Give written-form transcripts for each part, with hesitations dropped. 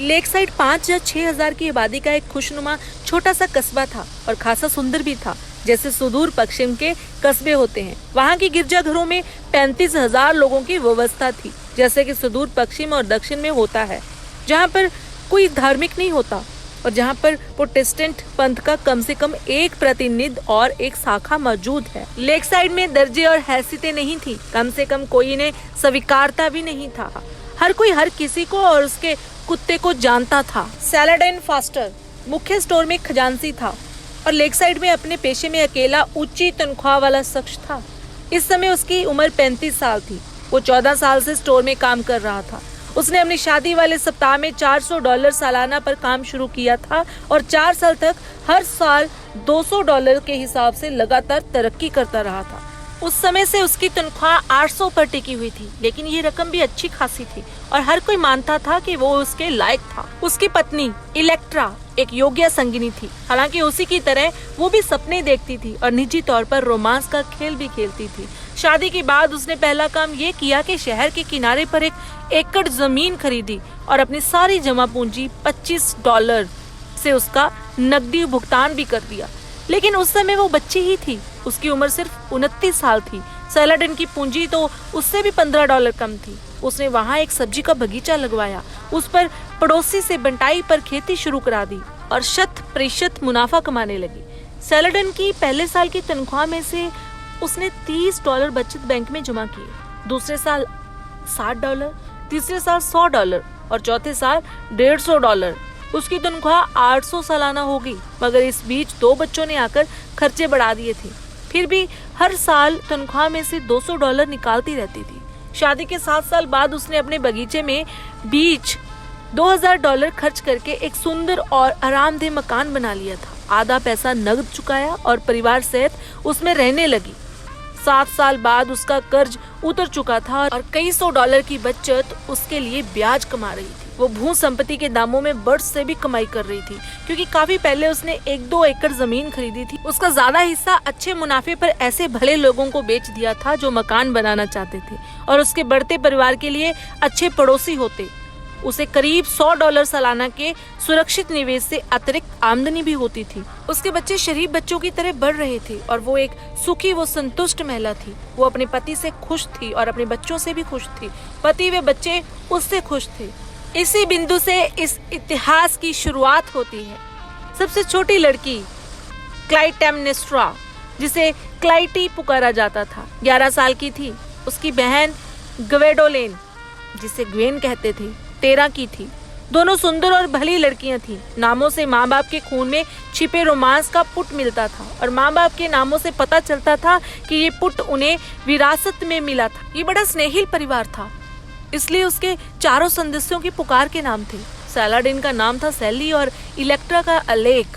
Lake side 5 या 6 हजार की आबादी का एक खुशनुमा छोटा सा कस्बा था और खासा सुंदर भी था, जैसे सुदूर पश्चिम के कस्बे होते हैं। वहाँ की गिरजाघरों में 35,000 लोगों की व्यवस्था थी, जैसे कि सुदूर पश्चिम और दक्षिण में होता है, जहाँ पर कोई धार्मिक नहीं होता और जहाँ पर प्रोटेस्टेंट पंथ का कम से कम एक प्रतिनिधि और एक शाखा मौजूद है। लेक साइड में दर्जे और हैसियतें नहीं थी, कम से कम कोई इन्हें स्वीकारता भी नहीं था। हर कोई हर किसी को और उसके कुत्ते को जानता था। सैलाडिन फास्टर मुख्य स्टोर में खजांची था और लेक साइड में अपने पेशे में अकेला ऊंची तनख्वाह वाला शख्स था। इस समय उसकी उम्र 35 साल थी। वो 14 साल से स्टोर में काम कर रहा था। उसने अपनी शादी वाले सप्ताह में $400 सालाना पर काम शुरू किया था और 4 साल तक हर साल $200 के हिसाब से लगातार तरक्की करता रहा था। उस समय से उसकी तनख्वाह 800 पर टिकी हुई थी, लेकिन ये रकम भी अच्छी खासी थी और हर कोई मानता था कि वो उसके लायक था। उसकी पत्नी इलेक्ट्रा एक योग्य संगिनी थी। हालांकि उसी की तरह वो भी सपने देखती थी और निजी तौर पर रोमांस का खेल भी खेलती थी। शादी के बाद उसने पहला काम ये किया कि शहर के किनारे पर 1 एकड़ जमीन खरीदी और अपनी सारी जमा पूंजी $25 से उसका नकदी भुगतान भी कर दिया। लेकिन उस समय वो बच्ची ही थी, उसकी उम्र सिर्फ 29 साल थी। सैलाडिन की पूंजी तो उससे भी $15 कम थी। उसने वहाँ एक सब्जी का बगीचा लगवाया, उस पर पड़ोसी से बंटाई पर खेती शुरू करा दी और 100% मुनाफा कमाने लगी। सैलाडिन की पहले साल की तनख्वाह में से उसने $30 बचत बैंक में जमा किए, दूसरे साल $60, तीसरे साल $100 और चौथे साल $150। उसकी तनख्वाह 800 सालाना हो गई, मगर इस बीच 2 बच्चों ने आकर खर्चे बढ़ा दिए थे। फिर भी हर साल तनख्वाह में से $200 निकालती रहती थी। शादी के 7 साल बाद उसने अपने बगीचे में बीच $2000 खर्च करके एक सुंदर और आरामदेह मकान बना लिया था। आधा पैसा नकद चुकाया और परिवार सहित उसमें रहने लगी। 7 साल बाद उसका कर्ज उतर चुका था और कई $100 की बचत उसके लिए ब्याज कमा रही थी। वो भू संपत्ति के दामों में बढ़ से भी कमाई कर रही थी, क्योंकि काफी पहले उसने 1-2 एकड़ जमीन खरीदी थी। उसका ज्यादा हिस्सा अच्छे मुनाफे पर ऐसे भले लोगों को बेच दिया था जो मकान बनाना चाहते थे और उसके बढ़ते परिवार के लिए अच्छे पड़ोसी होते। उसे करीब $100 सालाना के सुरक्षित निवेश से अतिरिक्त आमदनी भी होती थी। उसके बच्चे शरीफ बच्चों की तरह बढ़ रहे थे और वो एक सुखी व संतुष्ट महिला थी। वो अपने पति से खुश थी और अपने बच्चों से भी खुश थी। पति व बच्चे उससे खुश थे। इसी बिंदु से इस इतिहास की शुरुआत होती है। सबसे छोटी लड़की क्लाइटेम्नेस्ट्रा, जिसे क्लाइटी पुकारा जाता था, 11 साल की थी। उसकी बहन ग्वेडोलेन, जिसे ग्वेन कहते थे, 13 की थी। दोनों सुंदर और भली लड़कियां थीं। नामों से माँ बाप के खून में छिपे रोमांस का पुट मिलता था और माँ बाप के नामों से पता चलता था कि ये पुट उन्हें विरासत में मिला था। ये बड़ा स्नेहिल परिवार था, इसलिए उसके चारों सदस्यों की पुकार के नाम थे। सैलाडिन का नाम था सैली और इलेक्ट्रा का अलेक।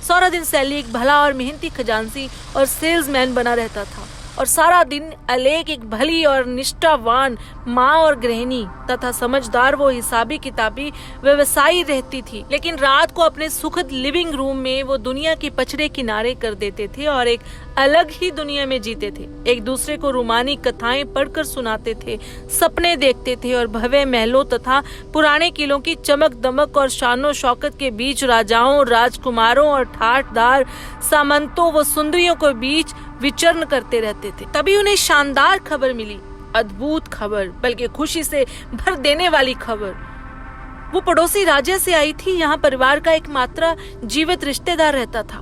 सारा दिन सैली एक भला और मेहनती खजांची और सेल्समैन बना रहता था और सारा दिन अलेक एक भली और निष्ठावान माँ और गृहिणी तथा समझदार वो हिसाबी किताबी व्यवसायी रहती थी। लेकिन रात को अपने सुखद लिविंग रूम में वो दुनिया के पछड़े किनारे कर देते थे और एक अलग ही दुनिया में जीते थे। एक दूसरे को रूमानी कथाएं पढ़कर सुनाते थे, सपने देखते थे और भव्य महलों तथा पुराने किलों की चमक दमक और शानो शौकत के बीच राजाओं, राजकुमारों और ठाठदार सामंतों व सुंदरियों के बीच विचरण करते रहते थे। तभी उन्हें शानदार खबर मिली, अद्भुत खबर, बल्कि खुशी से भर देने वाली खबर। वो पड़ोसी राज्य से आई थी। यहाँ परिवार का एकमात्र जीवित रिश्तेदार रहता था।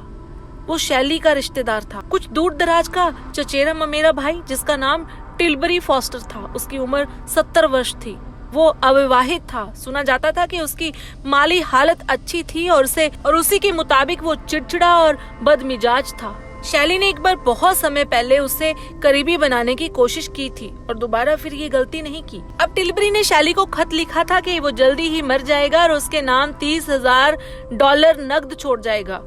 वो शैली का रिश्तेदार था, कुछ दूर दराज का चचेरा ममेरा भाई, जिसका नाम टिलबरी फॉस्टर था। उसकी उम्र 70 वर्ष थी। वो अविवाहित था। सुना जाता था कि उसकी माली हालत अच्छी थी और उसी के मुताबिक वो चिड़चिड़ा और बदमिजाज था। शैली ने एक बार बहुत समय पहले उसे करीबी बनाने की कोशिश की थी और दोबारा फिर ये गलती नहीं की। अब टिलबरी ने शैली को खत लिखा था कि वो जल्दी ही मर जाएगा और उसके नाम $30,000 नकद छोड़ जाएगा।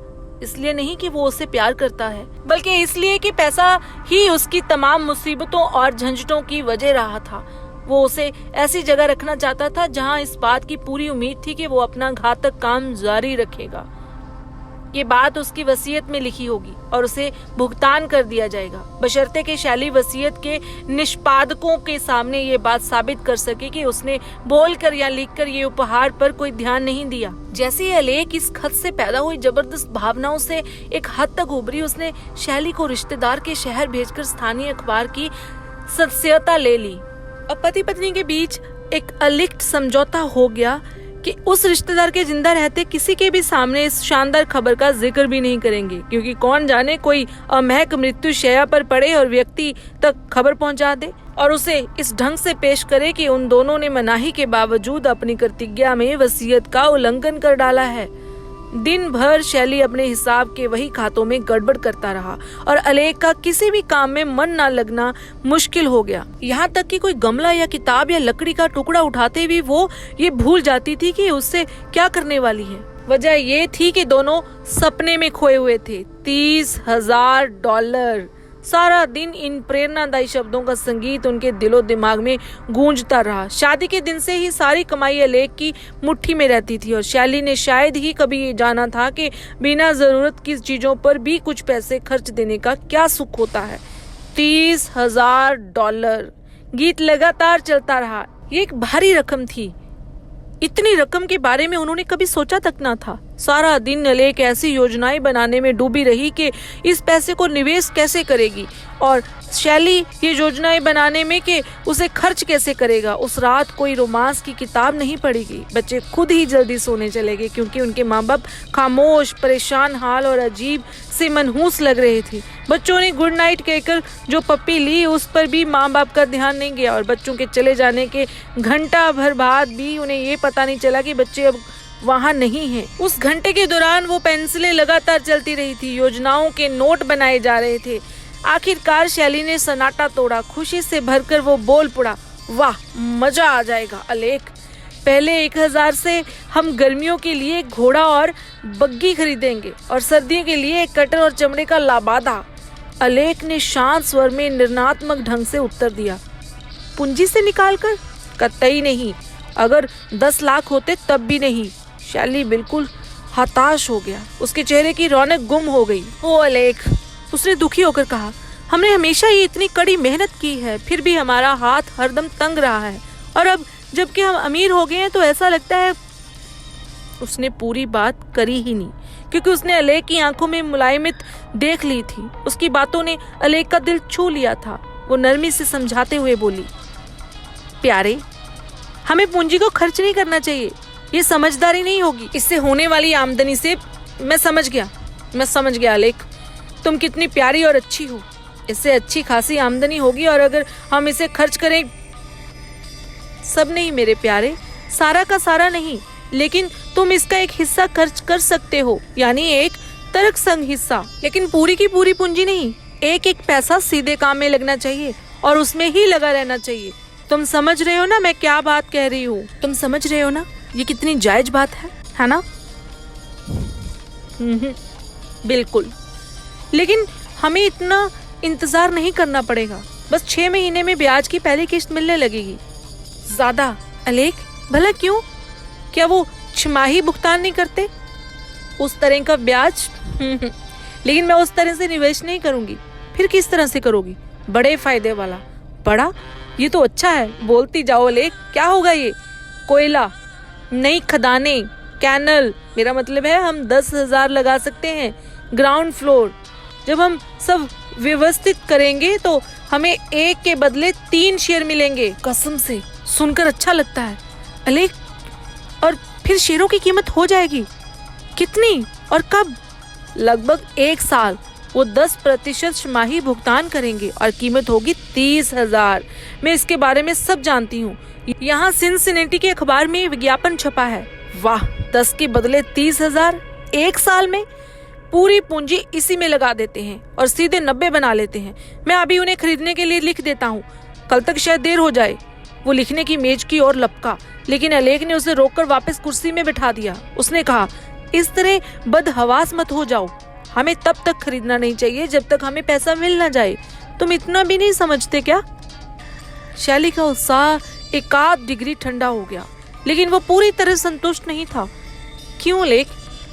इसलिए नहीं कि वो उससे प्यार करता है, बल्कि इसलिए कि पैसा ही उसकी तमाम मुसीबतों और झंझटों की वजह रहा था। वो उसे ऐसी जगह रखना चाहता था जहाँ इस बात की पूरी उम्मीद थी कि वो अपना घातक काम जारी रखेगा। ये बात उसकी वसीयत में लिखी होगी और उसे भुगतान कर दिया जाएगा, बशर्ते कि शैली वसीयत के निष्पादकों के सामने ये बात साबित कर सके कि उसने बोलकर या लिखकर ये उपहार पर कोई ध्यान नहीं दिया। जैसे ही अलेख इस खत से पैदा हुई जबरदस्त भावनाओं से एक हद तक उभरी, उसने शैली को रिश्तेदार के शहर भेजकर स्थानीय अखबार की सदस्यता ले ली और पति पत्नी के बीच एक अलिखित समझौता हो गया कि उस रिश्तेदार के जिंदा रहते किसी के भी सामने इस शानदार खबर का जिक्र भी नहीं करेंगे, क्योंकि कौन जाने कोई अमहक मृत्यु शैया पर पड़े और व्यक्ति तक खबर पहुंचा दे और उसे इस ढंग से पेश करे कि उन दोनों ने मनाही के बावजूद अपनी प्रतिज्ञा में वसीयत का उल्लंघन कर डाला है। दिन भर शैली अपने हिसाब के वही खातों में गड़बड़ करता रहा और अलेख का किसी भी काम में मन ना लगना मुश्किल हो गया। यहाँ तक कि कोई गमला या किताब या लकड़ी का टुकड़ा उठाते हुए वो ये भूल जाती थी कि उससे क्या करने वाली है। वजह ये थी कि दोनों सपने में खोए हुए थे। $30,000। सारा दिन इन प्रेरणादायी शब्दों का संगीत उनके दिलो दिमाग में गूंजता रहा। शादी के दिन से ही सारी कमाई अलेख की मुट्ठी में रहती थी और शैली ने शायद ही कभी ये जाना था कि बिना जरूरत की चीजों पर भी कुछ पैसे खर्च देने का क्या सुख होता है। $30,000। गीत लगातार चलता रहा। ये एक भारी रकम थी। इतनी रकम के बारे में उन्होंने कभी सोचा तक ना था। सारा दिन अलेख ऐसी योजनाएं बनाने में डूबी रही कि इस पैसे को निवेश कैसे करेगी और शैली ये योजनाएं बनाने में कि उसे खर्च कैसे करेगा। उस रात कोई रोमांस की किताब नहीं पढ़ेगी। बच्चे खुद ही जल्दी सोने चले गए क्योंकि उनके माँ बाप खामोश, परेशान हाल और अजीब से मनहूस लग रहे थे। बच्चों ने गुड नाइट कहकर जो पप्पी ली उस पर भी माँ बाप का ध्यान नहीं गया और बच्चों के चले जाने के घंटा भर बाद भी उन्हें ये पता नहीं चला कि बच्चे अब वहाँ नहीं हैं। उस घंटे के दौरान वो पेंसिलें लगातार चलती रही थी, योजनाओं के नोट बनाए जा रहे थे। आखिरकार शैली ने सन्नाटा तोड़ा। खुशी से भरकर वो बोल पड़ा, वाह मजा आ जाएगा अलेख। पहले 1,000 से हम गर्मियों के लिए घोड़ा और बग्गी खरीदेंगे और सर्दियों के लिए एक कटर और चमड़े का लाबादा। अलेख ने शांत स्वर में निर्णयात्मक ढंग से उत्तर दिया, पूंजी से निकालकर? कतई नहीं। अगर 10 लाख होते तब भी नहीं। शैली बिल्कुल हताश हो गया। उसके चेहरे की रौनक गुम हो गई। ओ अलेख, उसने दुखी होकर कहा, हमने हमेशा ही इतनी कड़ी मेहनत की है, फिर भी हमारा हाथ हरदम तंग रहा है और अब जबकि हम अमीर हो गए हैं तो ऐसा लगता है। उसने पूरी बात करी ही नहीं क्योंकि उसने अलेख की आंखों में मुलायमियत देख ली थी। उसकी बातों ने अलेख का दिल छू लिया था। वो नरमी से समझाते हुए बोली, प्यारे, हमें पूंजी को खर्च नहीं करना चाहिए। ये समझदारी नहीं होगी। इससे होने वाली आमदनी से मैं समझ गया अलेख, तुम कितनी प्यारी और अच्छी हो। इससे अच्छी खासी आमदनी होगी और अगर हम इसे खर्च करें, सब नहीं मेरे प्यारे, सारा का सारा नहीं, लेकिन तुम इसका एक हिस्सा खर्च कर सकते हो, यानी एक तर्कसंग हिस्सा, लेकिन पूरी की पूरी पूंजी नहीं। एक एक पैसा सीधे काम में लगना चाहिए और उसमें ही लगा रहना चाहिए। तुम समझ रहे हो ना मैं क्या बात कह रही हूँ? तुम समझ रहे हो ना ये कितनी जायज बात है ना? बिल्कुल। लेकिन हमें इतना इंतजार नहीं करना पड़ेगा। बस 6 महीने में ब्याज की पहली किश्त मिलने लगेगी। ज्यादा? अलेख, भला क्यों? क्या वो छमाही भुगतान नहीं करते? उस तरह का ब्याज? लेकिन मैं उस तरह से निवेश नहीं करूंगी। फिर किस तरह से करोगी? बड़े फायदे वाला। बड़ा? ये तो अच्छा है, बोलती जाओ अलेख। क्या होगा ये? कोयला, नई खदानें, कैनल। मेरा मतलब है हम 10,000 लगा सकते हैं, ग्राउंड फ्लोर। जब हम सब व्यवस्थित करेंगे तो हमें एक के बदले 3 शेयर मिलेंगे। कसम से सुनकर अच्छा लगता है अलेख। और फिर शेयरों की कीमत हो जाएगी। कितनी और कब? लगभग 1 साल। वो 10% छमाही भुगतान करेंगे और कीमत होगी 30,000। मैं इसके बारे में सब जानती हूँ। यहाँ सिनसिनेटी के अखबार में विज्ञापन छपा है। वाह, 10 के बदले 30,000 1 साल में। पूरी पूंजी इसी में लगा देते हैं और सीधे 90 बना लेते हैं। मैं अभी उन्हें खरीदने के लिए लिख देता हूँ, कल तक शायद देर हो जाए। वो लिखने की मेज की ओर लपका, लेकिन अलेख ने उसे रोककर वापस कुर्सी में बिठा दिया। उसने कहा, इस तरह बदहवास मत हो जाओ। हमें तब तक खरीदना नहीं चाहिए जब तक हमें पैसा मिल ना जाए। तुम इतना भी नहीं समझते क्या? शैली का उत्साह 1 डिग्री ठंडा हो गया, लेकिन वो पूरी तरह संतुष्ट नहीं था। क्यों अलेख?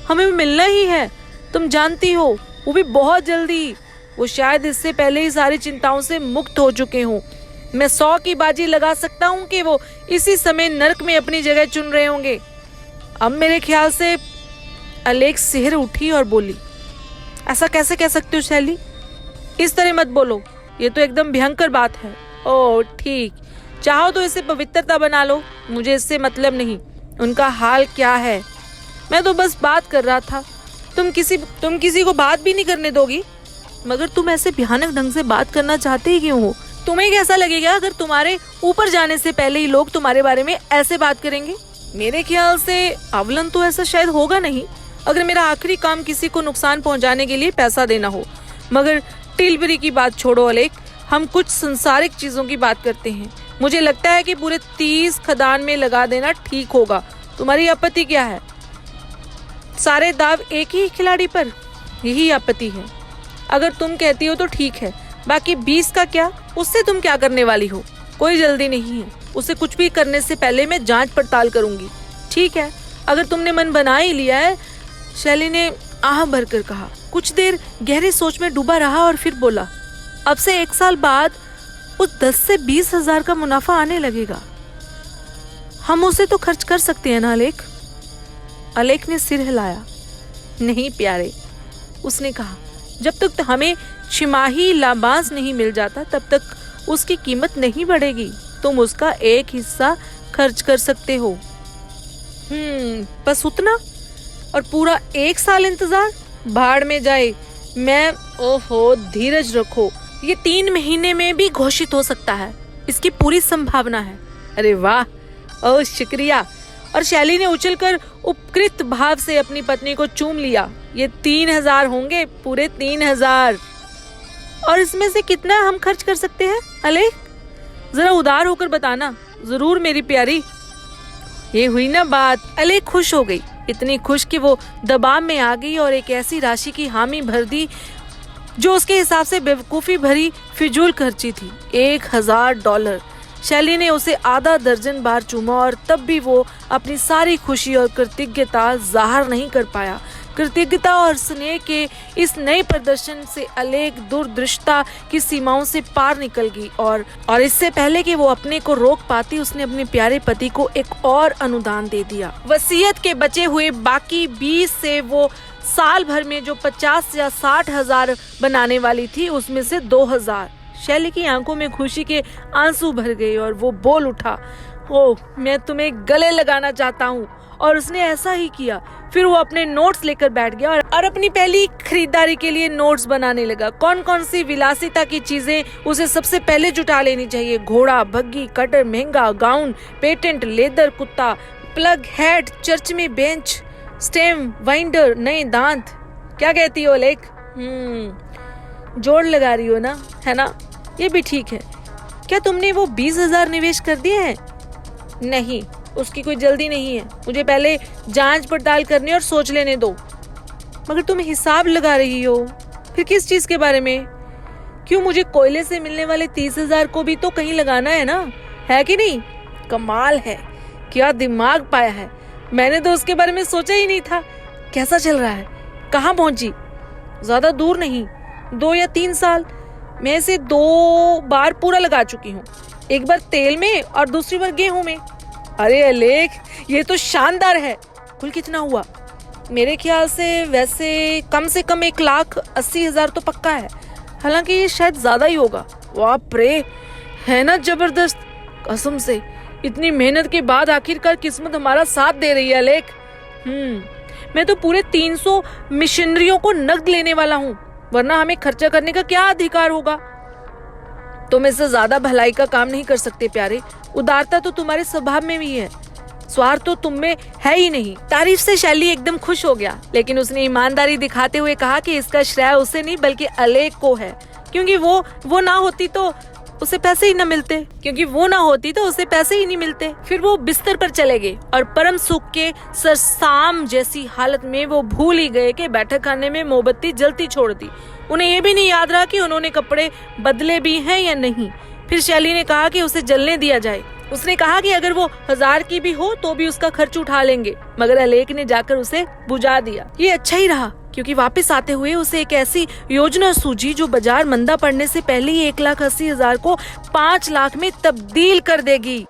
हमें मिलना ही है। तुम जानती हो, वो भी बहुत जल्दी। वो शायद इससे पहले ही सारी चिंताओं से मुक्त हो चुके हों। मैं 100 की बाजी लगा सकता हूँ कि वो इसी समय नर्क में अपनी जगह चुन रहे होंगे। अब मेरे ख्याल से अलेख सिहर उठी और बोली, ऐसा कैसे कह सकते हो शैली? इस तरह मत बोलो, ये तो एकदम भयंकर बात है। ओह ठीक, चाहो तो इसे पवित्रता बना लो, मुझे इससे मतलब नहीं उनका हाल क्या है। मैं तो बस बात कर रहा था। तुम किसी को बात भी नहीं करने दोगी? मगर तुम ऐसे भयानक ढंग से बात करना चाहते ही क्यों हो? तुम्हें कैसा लगेगा अगर तुम्हारे ऊपर जाने से पहले ही लोग तुम्हारे बारे में ऐसे बात करेंगे? मेरे ख्याल से अवलन तो ऐसा शायद होगा नहीं, अगर मेरा आखिरी काम किसी को नुकसान पहुंचाने के लिए पैसा देना हो। मगर टिलबरी की बात छोड़ो अलेख, हम कुछ संसारिक चीजों की बात करते हैं। मुझे लगता है कि पूरे 30 खदान में लगा देना ठीक होगा। तुम्हारी आपत्ति क्या है? सारे दाव एक ही खिलाड़ी पर, यही आपत्ति है। अगर तुम कहती हो तो ठीक है, बाकी 20 का क्या? उससे तुम क्या करने वाली हो? कोई जल्दी नहीं है, उसे कुछ भी करने से पहले मैं जांच पड़ताल करूंगी। ठीक है, अगर तुमने मन बना ही लिया है, शैली ने आह भरकर कहा। कुछ देर गहरी सोच में डूबा रहा और फिर बोला, अब से 1 साल बाद उस 10 से 20 हजार का मुनाफा आने लगेगा। हम उसे तो खर्च कर सकते हैं ना अलेख? अलेख ने सिर हिलाया। नहीं प्यारे, उसने कहा, जब तक हमें छिमाही लाभांश नहीं मिल जाता तब तक उसकी कीमत नहीं बढ़ेगी। तुम उसका एक हिस्सा खर्च कर सकते हो। बस उतना? और पूरा 1 साल इंतजार? भाड़ में जाए। मैं ओहो, धीरज रखो, ये 3 महीने में भी घोषित हो सकता है, इसकी पूरी संभावना है। अरे वाह, ओह शुक्रिया। और शैली ने उछलकर उपकृत भाव से अपनी पत्नी को चूम लिया। ये 3000 होंगे, पूरे 3000। और इसमें से कितना हम खर्च कर सकते हैं अलेख? जरा उदार होकर बताना। जरूर मेरी प्यारी। ये हुई ना बात। अलेख खुश हो गई, इतनी खुश कि वो दबाव में आ गई और एक ऐसी राशि की हामी भर दी जो उसके हिसाब से बेवकूफी भरी फिजूल खर्ची थी। $1000। शैली ने उसे आधा दर्जन बार चूमा और तब भी वो अपनी सारी खुशी और कृतज्ञता जाहिर नहीं कर पाया। कृतज्ञता और स्नेह के इस नए प्रदर्शन से अलेख दूरदृष्टा की सीमाओं से पार निकल गई और इससे पहले कि वो अपने को रोक पाती, उसने अपने प्यारे पति को एक और अनुदान दे दिया। वसीयत के बचे हुए बाकी 20 से वो साल भर में जो 50 या 60 हजार बनाने वाली थी, उसमें से 2000। शैली की आंखों में खुशी के आंसू भर गए और वो बोल उठा, ओह मैं तुम्हें गले लगाना चाहता हूँ। और उसने ऐसा ही किया। फिर वो अपने नोट्स लेकर बैठ गया और अपनी पहली खरीदारी के लिए नोट्स बनाने लगा। कौन कौन सी विलासिता की चीजें उसे सबसे पहले जुटा लेनी चाहिए। घोड़ा, बग्गी, कटर, महंगा गाउन, पेटेंट, लेदर कुत्ता, प्लग हेड, चर्च में बेंच, स्टेम, वाइंडर, नए दांत। क्या कहती हो अलेख? जोड़ लगा रही हो ना, है ना? ये भी ठीक है। क्या तुमने वो 20,000 निवेश कर दिए हैं? नहीं, उसकी कोई जल्दी नहीं है। मुझे पहले जांच पड़ताल करने और सोच लेने दो। मगर तुम हिसाब लगा रही हो, फिर किस चीज के बारे में? क्यों, मुझे कोयले से मिलने वाले 30,000 को भी तो कहीं लगाना है ना, है कि नहीं? कमाल है, क्या दिमाग पाया है। मैंने तो उसके बारे में सोचा ही नहीं था। कैसा चल रहा है? कहाँ पहुंची? ज्यादा दूर नहीं, 2 या 3 साल। मैं इसे 2 बार पूरा लगा चुकी हूँ, एक बार तेल में और दूसरी बार गेहूं में। अरे अलेख, ये तो शानदार है। कुल कितना हुआ? मेरे ख्याल से वैसे कम से कम 1,80,000 तो पक्का है, हालांकि ये शायद ज्यादा ही होगा। बाप रे, है ना जबरदस्त। कसम से इतनी मेहनत के बाद आखिरकार किस्मत हमारा साथ दे रही है अलेख। मैं तो पूरे 300 मिशनरियों को नकद लेने वाला हूँ, वरना हमें खर्चा करने का क्या अधिकार होगा? तुम इससे ज्यादा भलाई का काम नहीं कर सकते प्यारे। उदारता तो तुम्हारे स्वभाव में भी है, स्वार्थ तो तुम में है ही नहीं। तारीफ से शैली एकदम खुश हो गया, लेकिन उसने ईमानदारी दिखाते हुए कहा कि इसका श्रेय उसे नहीं बल्कि अलेख को है, क्योंकि वो ना होती तो उसे पैसे ही नहीं मिलते। फिर वो बिस्तर पर चले गए और परम सुख के सरसाम जैसी हालत में वो भूल ही गए कि बैठक खाने में मोमबत्ती जलती छोड़ दी। उन्हें ये भी नहीं याद रहा कि उन्होंने कपड़े बदले भी हैं या नहीं। फिर शैली ने कहा कि उसे जलने दिया जाए। उसने कहा कि अगर वो 1000 की भी हो तो भी उसका खर्च उठा लेंगे, मगर अलेख ने जाकर उसे बुझा दिया। ये अच्छा ही रहा, क्योंकि वापस आते हुए उसे एक ऐसी योजना सूझी जो बाजार मंदा पड़ने से पहले ही 1,80,000 को 5 लाख में तब्दील कर देगी।